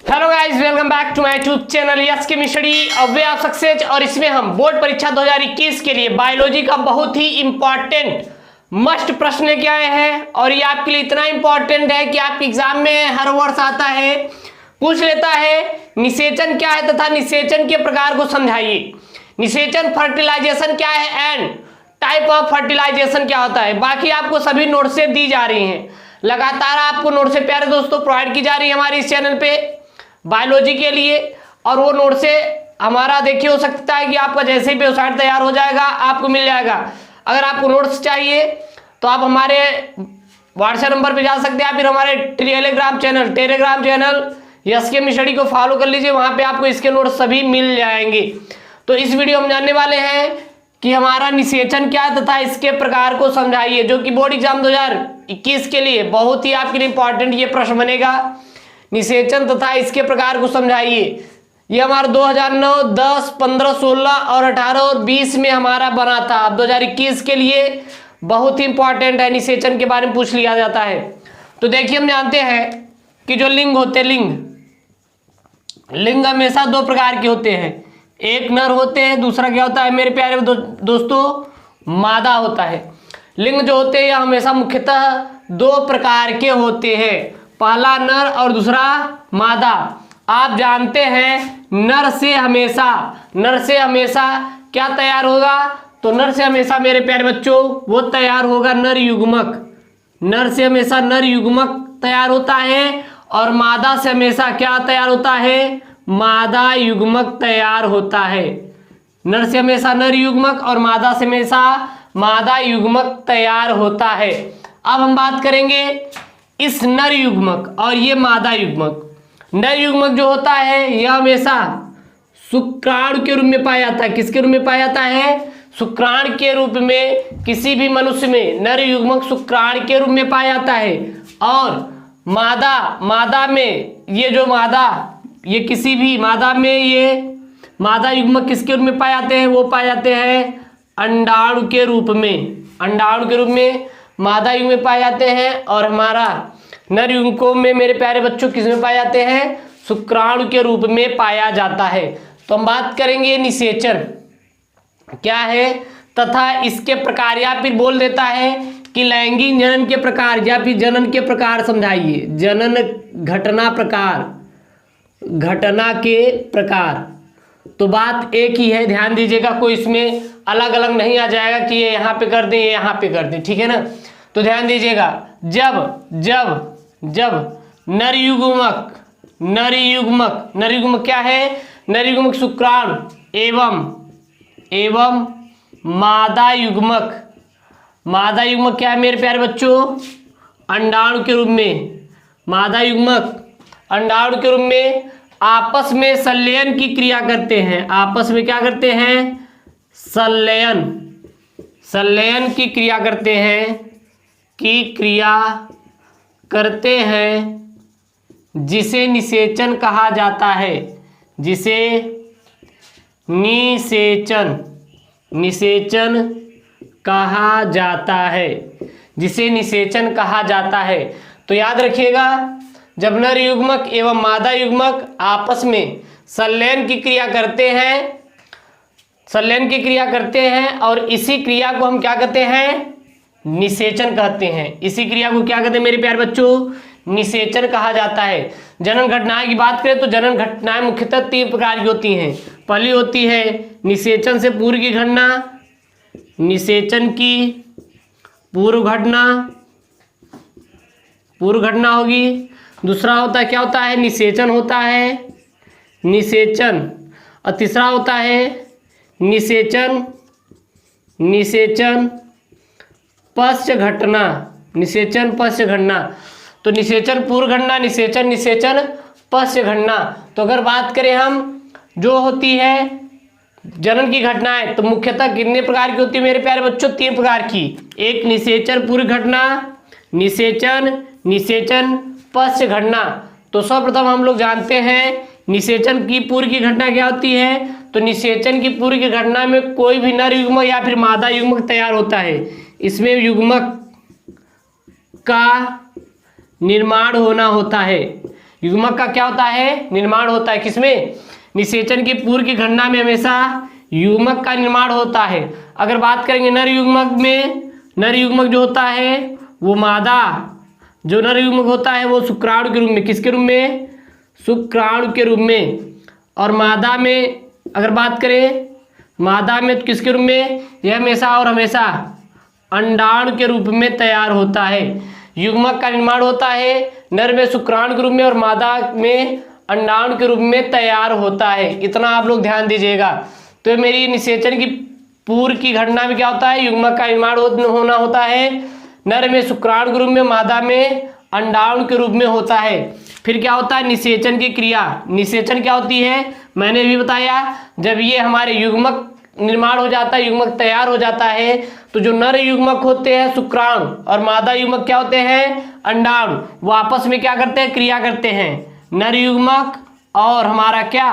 Hello guys, welcome back to my YouTube channel yes chemistry way of success. और इसमें हम board परीक्षा 2021 के लिए बायोलॉजी का बहुत ही इंपॉर्टेंट मस्ट प्रश्न लेके आए हैं। और ये आपके लिए इतना इंपॉर्टेंट है कि आपके एग्जाम में हर वर्ष आता है, पूछ लेता है निषेचन क्या है तथा निषेचन के प्रकार को समझाइए। निषेचन फर्टिलाइजेशन क्या है एंड टाइप ऑफ फर्टिलाइजेशन क्या होता है। बाकी आपको सभी नोट से दी जा रही हैं, लगातार आपको नोट से प्यारे दोस्तों प्रोवाइड की जा रही है हमारे इस चैनल पे बायोलॉजी के लिए। और वो नोट से हमारा देखिए हो सकता है कि आपका जैसे ही वेबसाइट तैयार हो जाएगा आपको मिल जाएगा। अगर आपको नोट्स चाहिए तो आप हमारे व्हाट्सएप नंबर पे जा सकते हैं, फिर हमारे टेलीग्राम चैनल यस केमिस्ट्री को फॉलो कर लीजिए, वहाँ पे आपको इसके नोट्स सभी मिल जाएंगे। तो इस वीडियो में जानने वाले हैं कि हमारा निषेचन क्या है तथा इसके प्रकार को समझाइए, जो कि बोर्ड एग्जाम 2021 के लिए बहुत ही आपके लिए इंपॉर्टेंट ये प्रश्न बनेगा। निषेचन तथा इसके प्रकार को समझाइए। ये हमारा 2009, 10, 15, 16 और 18 और 20 में हमारा बना था। अब 2021 के लिए बहुत ही इंपॉर्टेंट है, निषेचन के बारे में पूछ लिया जाता है। तो देखिए हम जानते हैं कि जो लिंग होते हैं, लिंग हमेशा दो प्रकार के होते हैं, एक नर होते हैं, दूसरा क्या होता है मेरे प्यारे दोस्तों मादा होता है। लिंग जो होते हैं हमेशा मुख्यतः दो प्रकार के होते हैं, पहला नर और दूसरा मादा। आप जानते हैं नर से हमेशा क्या तैयार होगा, तो नर से हमेशा मेरे प्यारे बच्चों वो तैयार होगा नर युग्मक। नर से हमेशा नर युग्मक तैयार होता है और मादा से हमेशा क्या तैयार होता है, मादा युग्मक तैयार होता है। नर से हमेशा नर युग्मक और मादा से हमेशा मादा युग्मक तैयार होता है। अब हम बात करेंगे इस नर युग्मक और ये मादा युग्मक। नर युग्मक जो होता है यह हमेशा शुक्राणु के रूप में पाया जाता है। किसके रूप में पाया जाता है, शुक्राणु के रूप में। किसी भी मनुष्य में नर युग्मक शुक्राणु के रूप में पाया जाता है। और मादा में ये किसी भी मादा में ये मादा युग्मक किसके रूप में पाए जाते हैं, वो पाए जाते हैं अंडाणु के रूप में। अंडाणु के रूप में मादा युग्म में पाए जाते हैं और हमारा नर युग्मकों में मेरे प्यारे बच्चों किस में पाए जाते हैं, शुक्राणु के रूप में पाया जाता है। तो हम बात करेंगे निषेचन क्या है तथा इसके प्रकार, या फिर बोल देता है कि लैंगिक जनन के प्रकार या फिर जनन के प्रकार समझाइए। जनन घटना के प्रकार। तो बात एक ही है, ध्यान दीजिएगा, कोई इसमें अलग अलग नहीं आ जाएगा कि ये यहाँ पे कर दें ये यहाँ पे कर दें, ठीक है ना। तो ध्यान दीजिएगा, जब नर युग्मक क्या है, नर युग्मक शुक्राणु एवं मादा युग्मक क्या है मेरे प्यारे बच्चों, अंडाणु के रूप में। मादा युग्मक अंडाणु के रूप में आपस में संलयन की क्रिया करते हैं। आपस में क्या करते हैं, संलयन की क्रिया करते हैं जिसे निषेचन कहा जाता है। जिसे निषेचन कहा जाता है। तो याद रखिएगा, जब नर युग्मक एवं मादा युग्मक आपस में संलयन की क्रिया करते हैं और इसी क्रिया को हम क्या कहते हैं, निषेचन कहते हैं। इसी क्रिया को क्या कहते हैं मेरे प्यारे बच्चों, निषेचन कहा जाता है। जनन घटनाएं की बात करें तो जनन घटनाएं मुख्यतः 3 प्रकार की होती हैं। पहली होती है निषेचन से पूर्व की घटना, निषेचन की पूर्व घटना होगी। दूसरा होता है क्या होता है, निषेचन होता है, और तीसरा होता है निषेचन पश्च घटना। तो निषेचन पूर्व घटना, निषेचन पश्च घटना। तो अगर बात करें हम जो होती है जनन की घटनाएं, तो मुख्यतः कितने प्रकार की होती है मेरे प्यारे बच्चों, 3 प्रकार की। एक निषेचन पूर्व घटना, निषेचन पश्च घटना। तो सर्वप्रथम हम लोग जानते हैं निषेचन की पूर्व की घटना क्या होती है। तो निषेचन की पूर्व की घटना में कोई भी नर युग्मक या फिर मादा युग्मक तैयार होता है। इसमें युग्मक का निर्माण होना होता है। युग्मक का क्या होता है, निर्माण होता है। किसमें, निषेचन की पूर्व की गणना में हमेशा युग्मक का निर्माण होता है। अगर बात करेंगे नर युग्मक में, नर युग्मक जो होता है वो मादा, जो नर युग्मक होता है वो शुक्राणु के रूप में, किसके रूप में, शुक्राणु के रूप में। और मादा में अगर बात करें, मादा में किसके रूप में, यह हमेशा और हमेशा अंडाणु के रूप में तैयार होता है। युग्मक का निर्माण होता है नर में शुक्राणु के रूप में और मादा में अंडाणु के रूप में तैयार होता है। इतना आप लोग ध्यान दीजिएगा। तो मेरी निषेचन की पूर्व की घटना में क्या होता है, युग्मक का निर्माण होना होता है, नर में शुक्राणु के रूप में, मादा में अंडाणु के रूप में होता है। फिर क्या होता है, निषेचन की क्रिया। निषेचन क्या होती है, मैंने भी बताया, जब ये हमारे युग्मक निर्माण हो जाता है, युग्मक तैयार हो जाता है, तो जो नर युग्मक होते हैं शुक्राणु और मादा युग्मक क्या होते हैं, अंडाणु, वो आपस में क्या करते हैं, क्रिया करते हैं। नर युग्मक और हमारा क्या,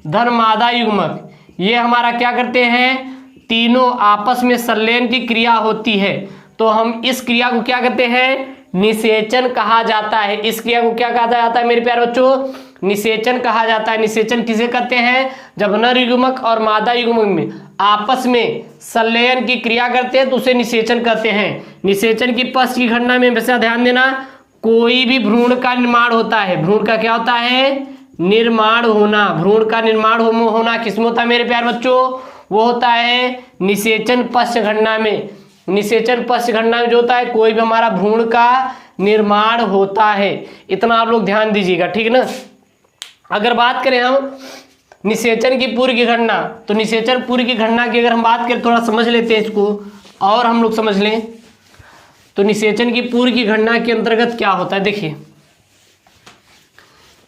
धन मादा युग्मक, ये हमारा क्या करते हैं, तीनों आपस में संलयन की क्रिया होती है। तो हम इस क्रिया को क्या कहते हैं, निषेचन कहा जाता है। इस क्रिया को क्या कहा जाता है मेरे प्यारे बच्चों, निषेचन कहा जाता है। निषेचन किसे कहते हैं, जब नर युग्मक और मादा युग्मक में आपस में संलयन की क्रिया करते हैं तो उसे निषेचन कहते हैं। निषेचन की पश्च की घटना में हमेशा ध्यान देना, कोई भी भ्रूण का निर्माण होता है, भ्रूण का क्या होता है, निर्माण होना। भ्रूण का निर्माण होना किसमें होता है मेरे प्यारे बच्चों, वो होता है निषेचन पश्च घटना में। निषेचन पश्च घटना में जो होता है, कोई भी हमारा भ्रूण का निर्माण होता है। इतना आप लोग ध्यान दीजिएगा, ठीक ना। अगर बात करें हम निषेचन की पूर्व की घटना, तो निषेचन पूर्व की घटना की अगर हम बात करें, थोड़ा समझ लेते हैं इसको और हम लोग समझ लें। तो निषेचन की पूर्व की घटना के अंतर्गत क्या होता है, देखिए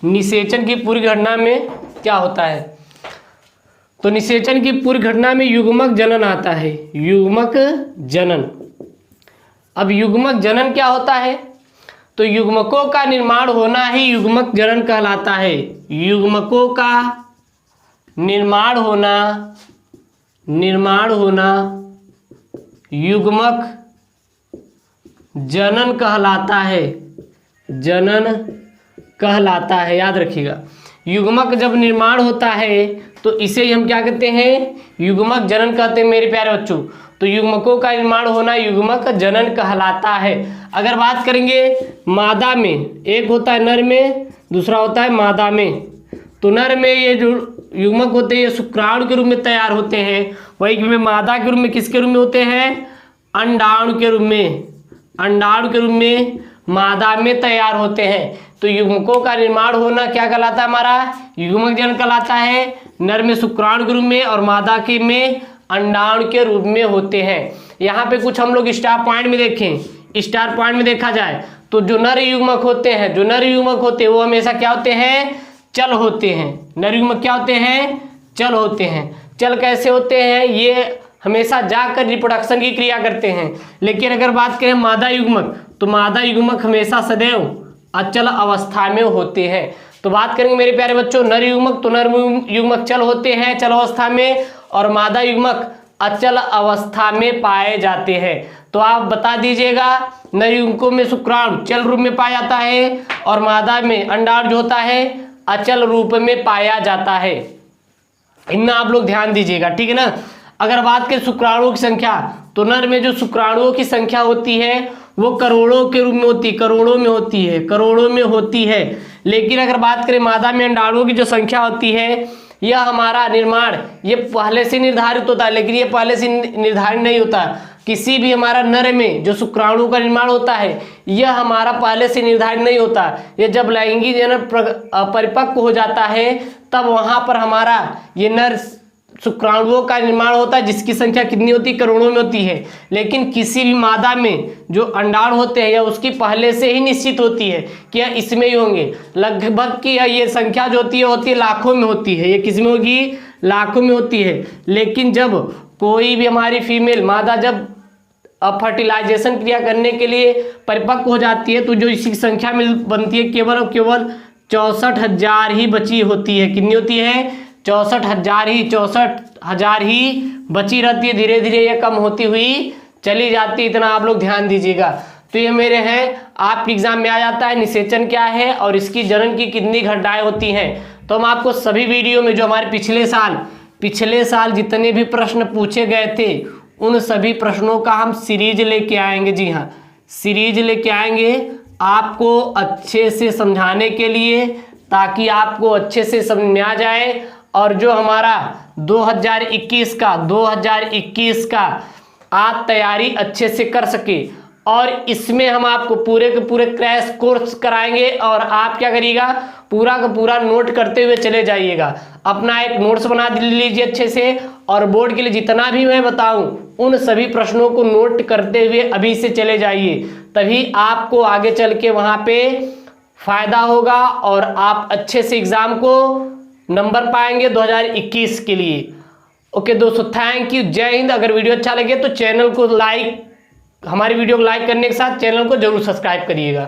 निषेचन की पूर्व घटना में क्या होता है। तो निषेचन की पूर्व घटना में युग्मक जनन आता है, युग्मक जनन। अब युग्मक जनन क्या होता है, तो युग्मकों का निर्माण होना ही युग्मक जनन कहलाता है। युग्मकों का निर्माण होना युग्मक जनन कहलाता है, जनन कहलाता है। याद रखिएगा, युग्मक जब निर्माण होता है तो इसे हम क्या कहते हैं, युग्मक जनन कहते हैं मेरे प्यारे बच्चों। तो युग्मकों का निर्माण होना युग्मक जनन कहलाता है। अगर बात करेंगे मादा में, एक होता है नर में, दूसरा होता है मादा में। तो नर में ये जो युग्मक होते हैं ये शुक्राणु के रूप में तैयार होते हैं, वही में मादा के रूप में किसके रूप में होते हैं, अंडाणु के रूप में, अंडाणु के रूप में मादा में तैयार होते हैं। तो युग्मकों का निर्माण होना क्या कहलाता है, हमारा युग्मक जनन कहलाता है। नर में शुक्राणु के रूप में और मादा के में अंडाणु के रूप में होते हैं। यहाँ पे कुछ हम लोग स्टार पॉइंट में देखें, स्टार पॉइंट में देखा जाए तो जो नर युग्मक होते हैं, जो नर युग्मक होते हैं वो हमेशा क्या होते हैं, चल होते हैं। नर युग्मक क्या होते हैं, चल होते हैं। चल कैसे होते हैं, ये हमेशा जाकर रिप्रोडक्शन की क्रिया करते हैं। लेकिन अगर बात करें मादा युग्मक, तो मादा युग्मक हमेशा सदैव अचल अवस्था में होते हैं। तो बात करेंगे मेरे प्यारे बच्चों नर युग्मक, तो नर युग्मक चल होते हैं, चल अवस्था में, और मादा युग्मक अचल अवस्था में पाए जाते हैं। तो आप बता दीजिएगा, नर युग्मकों में शुक्राणु चल रूप में पाया जाता है और मादा में अंडाणु जो होता है अचल रूप में पाया जाता है। इतना आप लोग ध्यान दीजिएगा, ठीक है ना। अगर बात करें शुक्राणुओं की संख्या, तो नर में जो शुक्राणुओं की संख्या होती है वो करोड़ों के रूप में होती है, करोड़ों में होती है। लेकिन अगर बात करें मादा में अंडाणुओं की जो संख्या होती है, यह हमारा निर्माण ये पहले से निर्धारित होता है, लेकिन ये पहले से निर्धारित नहीं होता। किसी भी हमारा नर में जो शुक्राणु का निर्माण होता है यह हमारा पहले से निर्धारित नहीं होता। ये जब लैंगिक जनन परिपक्व हो जाता है तब वहाँ पर हमारा ये नर शुक्राणुओं का निर्माण होता है, जिसकी संख्या कितनी होती है, करोड़ों में होती है। लेकिन किसी भी मादा में जो अंडाणु होते हैं या उसकी पहले से ही निश्चित होती है कि यह इसमें ही होंगे। लगभग की ये संख्या जो होती है लाखों में होती है। ये किस में होगी, लाखों में होती है। लेकिन जब कोई भी हमारी फीमेल मादा जब फर्टिलाइजेशन क्रिया करने के लिए परिपक्व हो जाती है तो जो इसकी संख्या में बनती है केवल और केवल 64,000 ही बची होती है। कितनी होती है, 64,000 ही बची रहती है। धीरे धीरे ये कम होती हुई चली जाती है। इतना आप लोग ध्यान दीजिएगा। तो ये मेरे हैं, आपके एग्जाम में आ जाता है निषेचन क्या है और इसकी जनन की कितनी घटनाएं होती हैं। तो हम आपको सभी वीडियो में जो हमारे पिछले साल जितने भी प्रश्न पूछे गए थे उन सभी प्रश्नों का हम सीरीज लेके आएंगे। जी हाँ, सीरीज लेके आएंगे आपको अच्छे से समझाने के लिए, ताकि आपको अच्छे से समझ में आ जाए। और जो हमारा 2021 का आप तैयारी अच्छे से कर सके। और इसमें हम आपको पूरे के पूरे क्रैश कोर्स कराएंगे और आप क्या करिएगा, पूरा का पूरा नोट करते हुए चले जाइएगा। अपना एक नोट्स बना लीजिए अच्छे से, और बोर्ड के लिए जितना भी मैं बताऊं उन सभी प्रश्नों को नोट करते हुए अभी से चले जाइए, तभी आपको आगे चल के वहां पे फायदा होगा और आप अच्छे से एग्जाम को नंबर पाएंगे 2021 के लिए। ओके दोस्तों, थैंक यू, जय हिंद। अगर वीडियो अच्छा लगे तो चैनल को हमारी वीडियो को लाइक करने के साथ चैनल को जरूर सब्सक्राइब करिएगा।